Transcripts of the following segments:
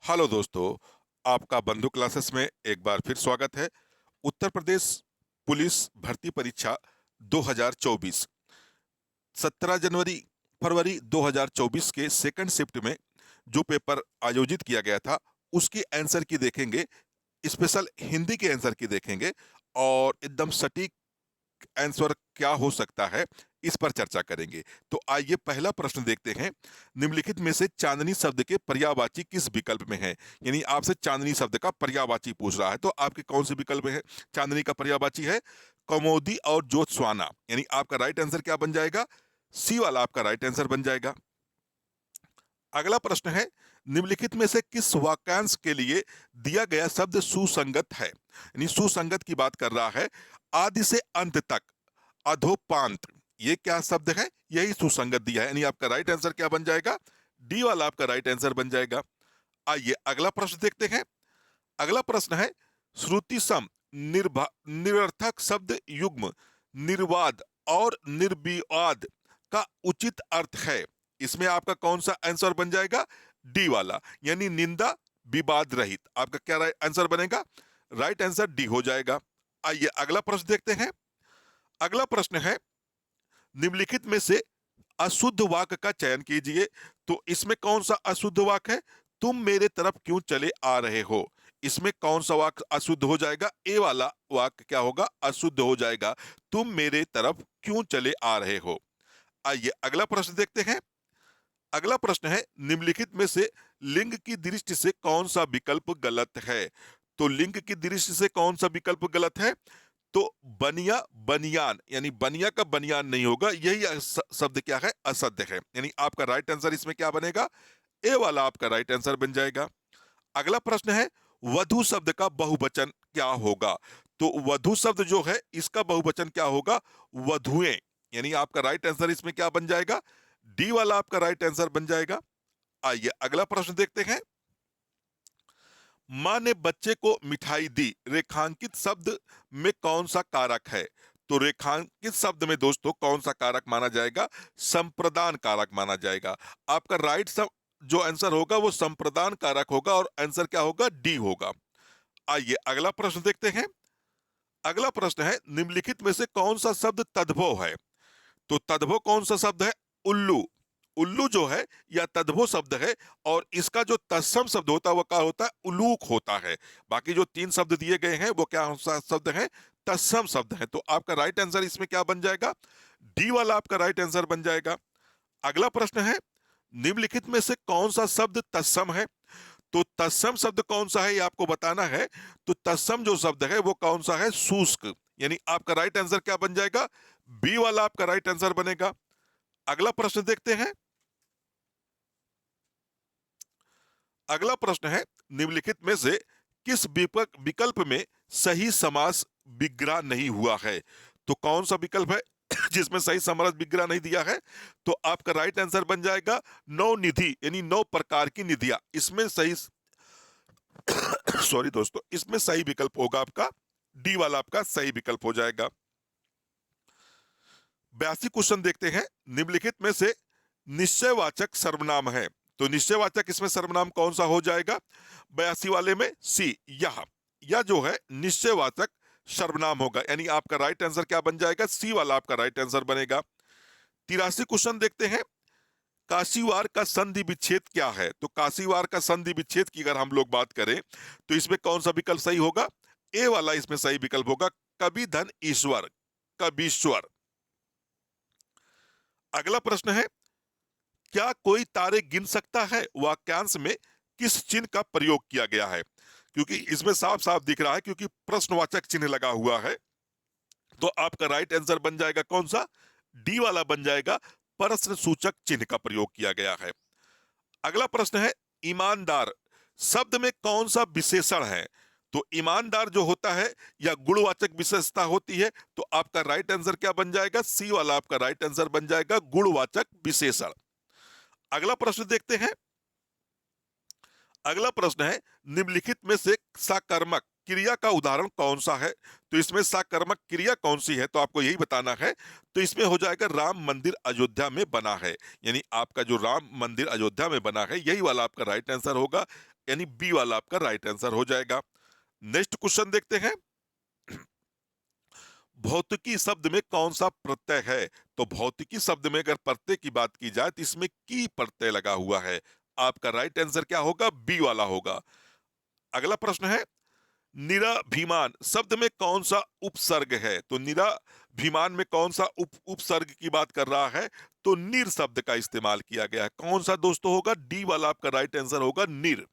Hello दोस्तों, आपका बंधु क्लासेस में एक बार फिर स्वागत है। उत्तर प्रदेश पुलिस भर्ती परीक्षा 2024 17 जनवरी फरवरी 2024 के सेकंड शिफ्ट में जो पेपर आयोजित किया गया था उसकी आंसर की देखेंगे। स्पेशल हिंदी के आंसर की देखेंगे और एकदम सटीक आंसर क्या हो सकता है इस पर चर्चा करेंगे। तो आइए पहला प्रश्न देखते हैं। निम्नलिखित में से चांदनी शब्द के पर्यायवाची किस विकल्प में है? यानी आपसे चांदनी शब्द का पर्यायवाची पूछ रहा है, तो आपके कौन से विकल्प है? चांदनी का पर्यायवाची है कौमुदी और ज्योत्स्वाना, यानी आपका राइट आंसर क्या बन जाएगा? सी वाला आपका राइट आंसर बन जाएगा। अगला प्रश्न है, निम्नलिखित में से किस वाक्यांश के लिए दिया गया शब्द सुसंगत है? यानी सुसंगत की बात कर रहा है। आदि से अंत तक, अधोपांत, ये क्या शब्द है? यही सुसंगत दिया है, यानी आपका राइट आंसर क्या बन जाएगा? डी वाला आपका राइट आंसर बन जाएगा। आइए अगला प्रश्न देखते हैं। अगला प्रश्न है, श्रुति सम निरर्थक शब्द युग्म निर्वाद और निर्विवाद का उचित अर्थ है। इसमें आपका कौन सा आंसर बन जाएगा? डी वाला, यानी निंदा विवाद रहित। आपका क्या आंसर बनेगा? राइट आंसर डी हो जाएगा। आइए अगला प्रश्न देखते हैं। अगला प्रश्न है, निम्नलिखित में से अशुद्ध वाक्य का चयन कीजिए। तो इसमें कौन सा अशुद्ध वाक्य है? तुम मेरे तरफ क्यों चले आ रहे हो। इसमें कौन सा वाक्य अशुद्ध हो जाएगा? ए वाला वाक्य क्या होगा? अशुद्ध हो जाएगा। तुम मेरे तरफ क्यों चले आ रहे हो। आइए अगला प्रश्न देखते हैं। अगला प्रश्न है, निम्नलिखित में से लिंग की दृष्टि से कौन सा विकल्प गलत है? तो लिंग की दृष्टि से कौन सा विकल्प गलत है? तो बनिया बनियान, यानी बनिया का बनियान नहीं होगा। यही शब्द क्या है? असत्य है। यानी आपका राइट आंसर इसमें क्या बनेगा? ए वाला आपका राइट आंसर बन जाएगा। अगला प्रश्न है, वधु शब्द का बहुवचन क्या होगा? तो वधु शब्द जो है इसका बहुवचन क्या होगा? वधुएं। यानी आपका राइट आंसर इसमें क्या बन जाएगा? डी वाला आपका राइट आंसर बन जाएगा। आइए अगला प्रश्न देखते हैं। मां ने बच्चे को मिठाई दी, रेखांकित शब्द में कौन सा कारक है? तो रेखांकित शब्द में दोस्तों कौन सा कारक माना जाएगा? संप्रदान कारक माना जाएगा। आपका राइट सब जो आंसर होगा वो संप्रदान कारक होगा और आंसर क्या होगा? डी होगा। आइए अगला प्रश्न देखते हैं। अगला प्रश्न है, निम्नलिखित में से कौन सा शब्द तद्भव है? तो तद्भव कौन सा शब्द है? उल्लू। उल्लू जो है या तद्भव शब्द है और इसका जो तत्सम शब्द होता है वो क्या होता है? उलूक होता है। बाकी जो तीन शब्द दिए गए हैं वो क्या शब्द है? तत्सम शब्द है। तो आपका राइट आंसर इसमें क्या बन जाएगा? डी वाला आपका राइट आंसर बन जाएगा। अगला प्रश्न है, निम्नलिखित में से कौन सा शब्द तत्सम है? तो तत्सम शब्द कौन सा है ये आपको बताना है। तो तत्सम जो शब्द है वो कौन सा है? शुष्क। यानी आपका राइट आंसर क्या बन जाएगा? बी वाला आपका राइट आंसर बनेगा। अगला प्रश्न देखते हैं। अगला प्रश्न है, निम्नलिखित में से किस विकल्प में सही समास विग्रह नहीं हुआ है? तो कौन सा विकल्प है जिसमें सही समास विग्रह नहीं दिया है? तो आपका राइट आंसर बन जाएगा नौ निधि, यानी 9 प्रकार की निधियां। इसमें सही सॉरी दोस्तों, इसमें सही विकल्प होगा आपका डी वाला आपका सही विकल्प हो जाएगा। 82 क्वेश्चन देखते हैं। निम्नलिखित में से निश्चयवाचक सर्वनाम है। तो निश्चयवाचक इसमें सर्वनाम कौन सा हो जाएगा? 82 वाले में सी, यह जो है निश्चयवाचक सर्वनाम होगा। यानी आपका राइट आंसर क्या बन जाएगा? सी वाला आपका राइट आंसर बनेगा। 83 क्वेश्चन देखते हैं। काशीवार का संधि विच्छेद क्या है? तो काशीवार का संधि विच्छेद की अगर हम लोग बात करें तो इसमें कौन सा विकल्प सही होगा? ए वाला इसमें सही विकल्प होगा, कवि धन ईश्वर, कबीश्वर। अगला प्रश्न है, क्या कोई तारे गिन सकता है वाक्यांश में किस चिन्ह का प्रयोग किया गया है? क्योंकि इसमें साफ साफ दिख रहा है, क्योंकि प्रश्नवाचक चिन्ह लगा हुआ है। तो आपका राइट आंसर बन जाएगा कौन सा? डी वाला बन जाएगा, प्रश्न सूचक चिन्ह का प्रयोग किया गया है। अगला प्रश्न है, ईमानदार शब्द में कौन सा विशेषण है? तो ईमानदार जो होता है या गुणवाचक विशेषता होती है। तो आपका राइट आंसर क्या बन जाएगा? सी वाला आपका राइट आंसर बन जाएगा, गुणवाचक विशेषण। अगला प्रश्न देखते हैं। अगला प्रश्न है, निम्नलिखित में से सकर्मक क्रिया का उदाहरण कौन सा है? तो इसमें साकर्मक क्रिया कौन सी है? तो आपको यही बताना है। तो इसमें हो जाएगा राम मंदिर अयोध्या में बना है। यानी आपका जो राम मंदिर अयोध्या में बना है, यही वाला आपका राइट आंसर होगा। यानी बी वाला आपका राइट आंसर हो जाएगा। नेक्स्ट क्वेश्चन देखते हैं। भौतिकी शब्द में कौन सा प्रत्यय है? तो भौतिकी शब्द में अगर प्रत्यय की बात की जाए तो इसमें की प्रत्यय लगा हुआ है। आपका राइट आंसर क्या होगा? बी वाला होगा। अगला प्रश्न है, निराभिमान शब्द में कौन सा उपसर्ग है? तो निराभिमान में कौन सा उपसर्ग की बात कर रहा है? तो निर शब्द का इस्तेमाल किया गया है। कौन सा दोस्तों होगा? डी वाला आपका राइट आंसर होगा, निर।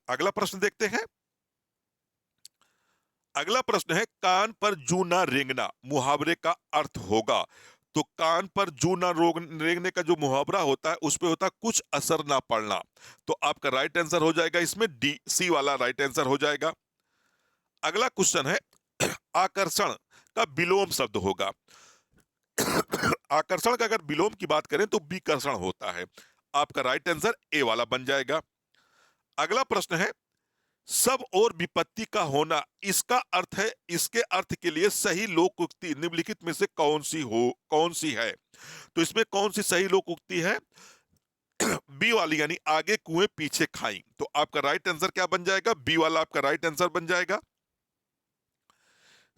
अगला प्रश्न देखते हैं। अगला प्रश्न है, कान पर जू ना रेंगना मुहावरे का अर्थ होगा। तो कान पर जू ना रेंगने का जो मुहावरा होता है उस पे होता है कुछ असर ना पड़ना। तो आपका राइट आंसर हो जाएगा इसमें डी, सी वाला राइट आंसर हो जाएगा। अगला क्वेश्चन है, आकर्षण का विलोम शब्द होगा। आकर्षण का अगर विलोम की बात करें तो विकर्षण होता है। आपका राइट आंसर ए वाला बन जाएगा। अगला प्रश्न है, सब और विपत्ति का होना इसका अर्थ है, इसके अर्थ के लिए सही लोक उक्ति निम्नलिखित में से कौन सी है? तो इसमें कौन सी सही लोक उक्ति है? बी वाली, यानी आगे कुएं पीछे खाई। तो आपका राइट आंसर क्या बन जाएगा? बी वाला आपका राइट आंसर बन जाएगा।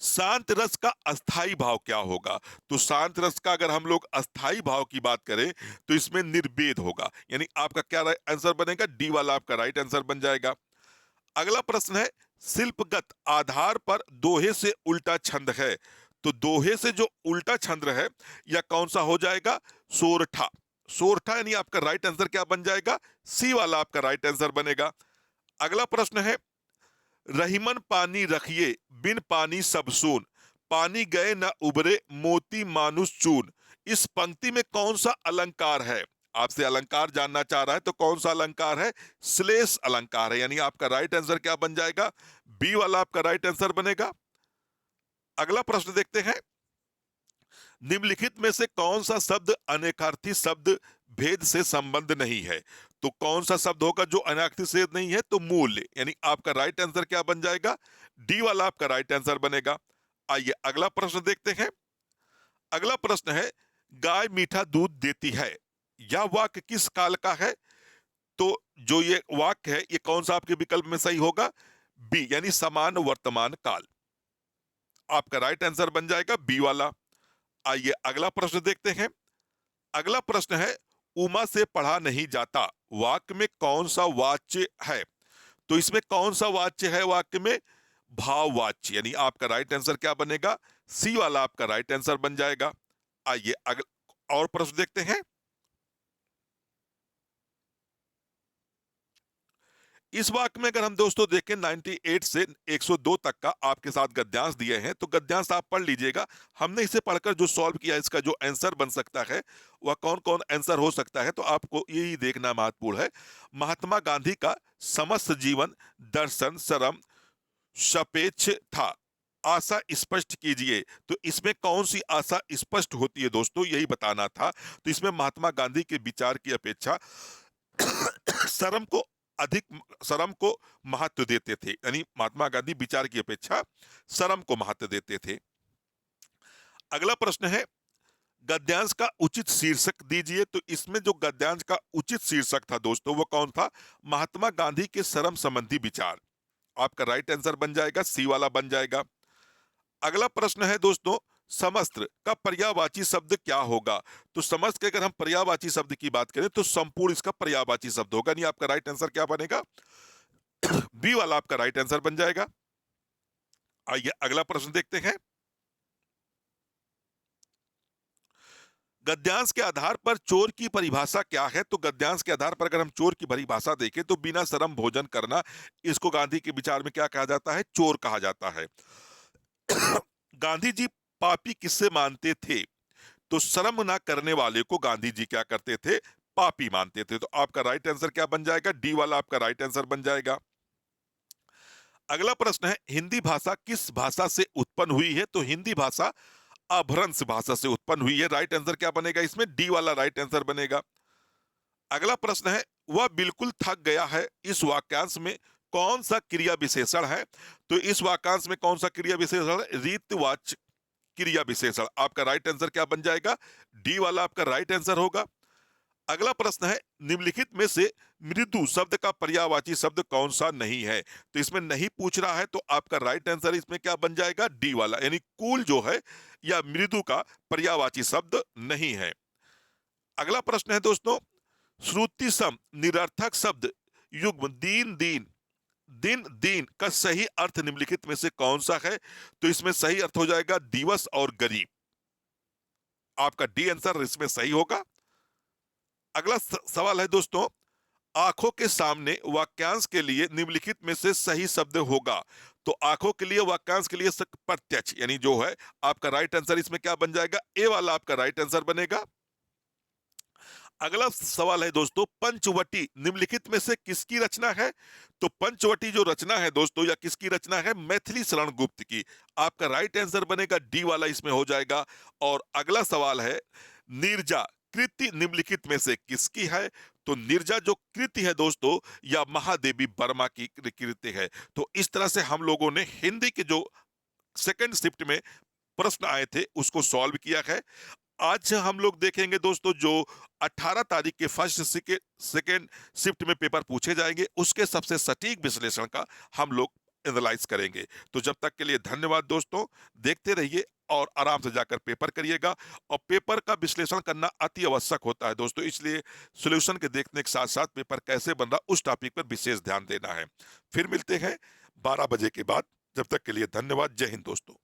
शांत रस का अस्थाई भाव क्या होगा? तो शांत रस का अगर हम लोग अस्थाई भाव की बात करें तो इसमें निर्वेद होगा। यानी आपका क्या आंसर बनेगा? डी वाला आपका राइट आंसर बन जाएगा। अगला प्रश्न है, शिल्पगत आधार पर दोहे से उल्टा छंद है। तो दोहे से जो उल्टा छंद है या कौन सा हो जाएगा? सोरठा। सोरठा यानी आपका राइट आंसर क्या बन जाएगा? सी वाला आपका राइट आंसर बनेगा। अगला प्रश्न है, रहीमन पानी रखिए बिन पानी सब सून, पानी गए न उबरे मोती मानुष चून। इस पंक्ति में कौन सा अलंकार है? आपसे अलंकार जानना चाह रहा है, तो कौन सा अलंकार है? श्लेष अलंकार है। यानी आपका राइट आंसर क्या बन जाएगा? बी वाला आपका राइट आंसर बनेगा। अगला प्रश्न देखते हैं, निम्नलिखित में से कौन सा शब्द अनेकार्थी शब्द भेद से संबंध नहीं है? तो कौन सा शब्द होगा जो अनेकार्थी से नहीं है? तो मूल्य। यानी आपका राइट आंसर क्या बन जाएगा? डी वाला आपका राइट आंसर बनेगा। आइए अगला प्रश्न देखते हैं। अगला प्रश्न है, गाय मीठा दूध देती है, यह वाक्य किस काल का है? तो जो ये वाक्य है ये कौन सा आपके विकल्प में सही होगा? बी, यानी समान वर्तमान काल। आपका राइट आंसर बन जाएगा बी वाला। आइए अगला प्रश्न देखते हैं। अगला प्रश्न है, उमा से पढ़ा नहीं जाता वाक्य में कौन सा वाच्य है? तो इसमें कौन सा वाच्य है वाक्य में? भाववाच्य। यानी आपका राइट आंसर क्या बनेगा? सी वाला आपका राइट आंसर बन जाएगा। आइए अगला और प्रश्न देखते हैं। इस वाक्य में अगर हम दोस्तों देखें 98 से 102 तक का आपके साथ गद्यांश दिए हैं, तो गद्यांश आप पढ़ लीजिएगा। हमने इसे पढ़कर जो सॉल्व किया इसका जो आंसर बन सकता है वह कौन कौन आंसर हो सकता है, तो आपको यही देखना महत्वपूर्ण है। महात्मा गांधी का समस्त जीवन दर्शन श्रम सापेक्ष था, आशा स्पष्ट कीजिए। तो इसमें कौन सी आशा स्पष्ट होती है दोस्तों, यही बताना था। तो इसमें महात्मा गांधी के विचार की अपेक्षा श्रम को अधिक, श्रम को महत्व देते थे। यानी महात्मा गांधी विचार की अपेक्षा श्रम को महत्व देते थे। अगला प्रश्न है, गद्यांश का उचित शीर्षक दीजिए। तो इसमें जो गद्यांश का उचित शीर्षक था दोस्तों वो कौन था? महात्मा गांधी के श्रम संबंधी विचार। आपका राइट आंसर बन जाएगा, सी वाला बन जाएगा। अगला प्रश्न है दोस्तों, समस्त का पर्यायवाची शब्द क्या होगा? तो समस्त के अगर हम पर्यायवाची शब्द की बात करें तो संपूर्ण इसका पर्यायवाची शब्द होगा। नहीं, आपका राइट आंसर क्या बनेगा? बी वाला आपका राइट आंसर बन जाएगा। आइए अगला प्रश्न देखते हैं। गद्यांश के आधार पर चोर की परिभाषा क्या है? तो गद्यांश के आधार पर अगर हम चोर की परिभाषा देखें तो बिना श्रम भोजन करना, इसको गांधी के विचार में क्या कहा जाता है? चोर कहा जाता है। गांधी जी पापी किससे मानते थे? तो श्रम ना करने वाले को गांधी जी क्या करते थे? पापी मानते थे। तो आपका राइट आंसर क्या बन जाएगा? डी वाला आपका राइट आंसर बन जाएगा। अगला प्रश्न है, हिंदी भाषा किस भाषा से उत्पन्न हुई है? तो हिंदी भाषा अभ्रंश भाषा से उत्पन्न हुई है। राइट आंसर क्या बनेगा इसमें? डी वाला राइट आंसर बनेगा। अगला प्रश्न है, वह बिल्कुल थक गया है, इस वाक्यांश में कौन सा क्रिया विशेषण है? तो इस वाक्यांश में कौन सा क्रिया विशेषण है? रीतवाच्य क्रिया विशेषण। आपका राइट आंसर क्या बन जाएगा? डी वाला आपका राइट आंसर होगा। अगला प्रश्न है, निम्नलिखित में से मृदु शब्द का पर्यायवाची शब्द कौन सा नहीं है? तो इसमें नहीं पूछ रहा है, तो आपका राइट आंसर इसमें क्या बन जाएगा? डी वाला, यानी कूल जो है या मृदु का पर्यायवाची शब्द नहीं है। अगला प्रश्न है दोस्तों, श्रुति सम निरर्थक शब्द युग्म दीन दीन दिन दिन का सही अर्थ निम्नलिखित में से कौन सा है? तो इसमें सही अर्थ हो जाएगा दिवस और गरीब। आपका डी आंसर इसमें सही होगा। अगला सवाल है दोस्तों, आंखों के सामने वाक्यांश के लिए निम्नलिखित में से सही शब्द होगा? तो आंखों के लिए वाक्यांश के लिए प्रत्यक्ष यानी जो है आपका राइट आंसर इसमें क्या बन जाएगा? ए वाला आपका राइट आंसर बनेगा। अगला सवाल है दोस्तों, पंचवटी निम्नलिखित में से किसकी रचना है? तो पंचवटी जो रचना है दोस्तों या किसकी रचना है? मैथिली शरण गुप्त की। आपका राइट आंसर बनेगा डी वाला इसमें हो जाएगा। और अगला सवाल है, नीरजा कृति निम्नलिखित में से किसकी है? तो नीरजा जो कृति है दोस्तों या महादेवी वर्मा की कृति है। तो इस तरह से हम लोगों ने हिंदी के जो सेकंड शिफ्ट में प्रश्न आए थे उसको सॉल्व किया है। आज हम लोग देखेंगे दोस्तों जो 18 तारीख के फर्स्ट सेकेंड शिफ्ट में पेपर पूछे जाएंगे, उसके सबसे सटीक विश्लेषण का हम लोग एनालाइज करेंगे। तो जब तक के लिए धन्यवाद दोस्तों, देखते रहिए और आराम से जाकर पेपर करिएगा। और पेपर का विश्लेषण करना अति आवश्यक होता है दोस्तों, इसलिए सॉल्यूशन के देखने के साथ साथ पेपर कैसे बन रहा उस टॉपिक पर विशेष ध्यान देना है। फिर मिलते हैं 12 बजे के बाद। जब तक के लिए धन्यवाद। जय हिंद दोस्तों।